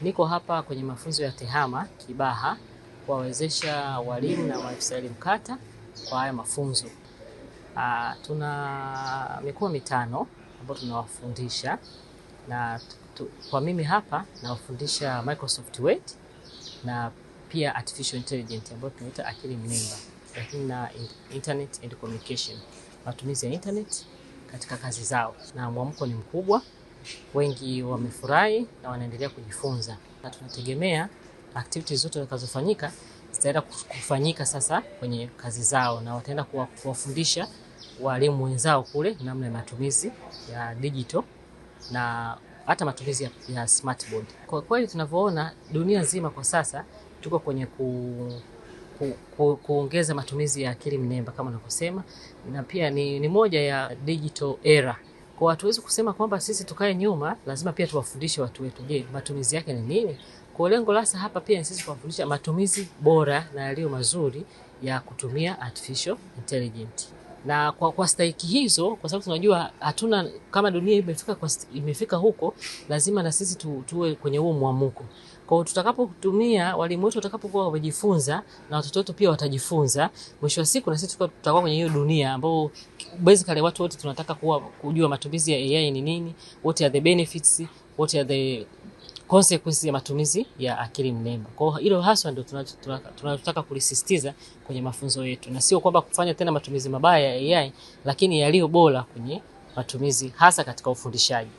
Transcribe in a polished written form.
Niko hapa kwenye mafunzo ya TEHAMA Kibaha kuwawezesha walimu na maafisa elimu kata kwa haya mafunzo. Tuna mikoa mitano ambayo tunawafundisha na kwa mimi hapa nawafundisha Microsoft Word na pia Artificial Intelligence ambayo tunaita akili mnemba, lakini na Internet and Communication, matumizi ya internet katika kazi zao, na mwamko ni mkubwa. Wengi wamefurahi na wanaendelea kujifunza, na tunategemea activities zote zitakazofanyika zitaenda kufanyika sasa kwenye kazi zao, na wataenda kuwafundisha walimu wenzao kule namna ya matumizi ya digital na hata matumizi ya smartboard. Kwa kweli tunavyoona dunia nzima kwa sasa tuko kwenye kuongeza matumizi ya akili mnemba kama ninavyosema, na pia ni moja ya digital era. Kwa hatuwezi kusema kwamba sisi tukae nyuma, lazima pia tuwafundishe watu wetu. Je, matumizi yake ni nini? Kwa lengo lasa hapa pia ni sisi kuwafundisha matumizi bora na yaliyo mazuri ya kutumia artificial intelligence. Na kwa stahiki hizo, kwa sababu tunajua hatuna, kama dunia imefika huko, lazima na sisi tuwe kwenye huo muamuko. Kwa hiyo tutakapotumia, walimu wetu watakapokuwa wamejifunza na watoto wetu pia watajifunza, mwisho wa siku na sisi tutakuwa kwenye hiyo dunia ambao basically watu wote tunataka kujua matumizi ya AI ni nini, what are the benefits, what are the consequences ya matumizi ya akili mnemba. Kwa hiyo hilo haswa ndio tunataka kulisisitiza kwenye mafunzo yetu, na sio kwamba kufanya tena matumizi mabaya ya AI, lakini yaliyo bora kwenye matumizi hasa katika ufundishaji.